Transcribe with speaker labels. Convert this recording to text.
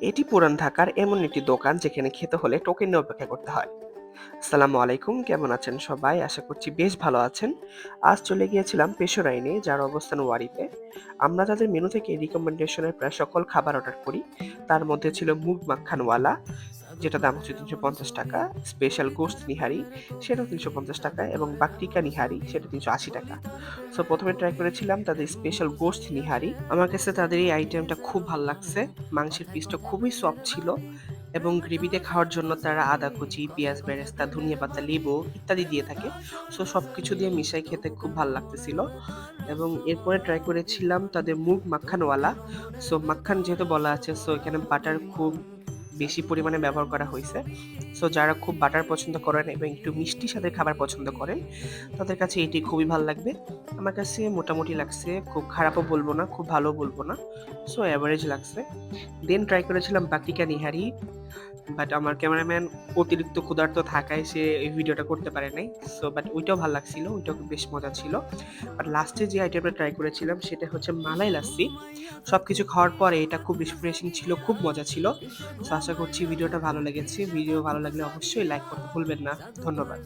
Speaker 1: এটি পুরান ঢাকার এমন একটি দোকান যেখানে খেতে হলে টোকেন নিয়ে অপেক্ষা করতে হয়। আসসালামু আলাইকুম, কেমন আছেন সবাই? আশা করছি বেশ ভালো আছেন। আজ চলে গিয়েছিলাম পেশোরাইনে, যার অবস্থান ওয়ারিতে। আমরা তাদের মেনু থেকে রিকমেন্ডেশনের প্রায় সকল খাবার অর্ডার করি। তার মধ্যে ছিল মুগ মাখানওয়ালা, যেটা দাম হচ্ছে ৩৫০ টাকা, স্পেশাল গোশত নিহারি, সেটাও ৩৫০ টাকা, এবং বাকটিকা নিহারি, সেটা ৩৮০ টাকা। সো প্রথমে ট্রাই করেছিলাম তাদের স্পেশাল গোশত নিহারি। আমার কাছে তাদের এই আইটেমটা খুব ভালো লাগছে। মাংসের পিসটা খুবই সফট ছিল, এবং গ্রেভিতে খাওয়ার জন্য তারা আদা কুচি, পেঁয়াজ বেরেস্তা, ধনিয়া পাতা, লেবু ইত্যাদি দিয়ে থাকে। সো সবকিছু দিয়ে মিশাই খেতে খুব ভালো লাগতেছিল। এবং এরপরে ট্রাই করেছিলাম তাদের মুগ মাখানওয়ালা। সো মাখান যেহেতু বলা আছে, সো এখানে বাটার খুব বেশি পরিমাণে ব্যবহার করা হয়েছে। সো যারা খুব বাটার পছন্দ করেন এবং একটু মিষ্টি স্বাদের খাবার পছন্দ করেন, তাদের কাছে এটি খুবই ভালো লাগবে। আমার কাছে মোটামুটি লাগছে, খুব খারাপও বলবো না, খুব ভালো বলবো না। সো অ্যাভারেজ লাগছে। দেন ট্রাই করেছিলাম বাকটিকা নিহারি, বাট আমার ক্যামেরাম্যান অতিরিক্ত ক্ষুধার্ত থাকায় সে এই ভিডিওটা করতে পারে নাই। সো বাট ওইটাও ভালো লাগছিল, ওইটাও বেশ মজা ছিল। বাট লাস্টে যে আইটেমটা ট্রাই করেছিলাম সেটা হচ্ছে মালাই লাস্সি। সবকিছু খাওয়ার পরে এটা খুব রিফ্রেশিং ছিল, খুব মজা ছিল। সো আশা করছি ভিডিওটা ভালো লেগেছে। ভিডিও ভালো লাগলে অবশ্যই লাইক করতে ভুলবেন না। ধন্যবাদ।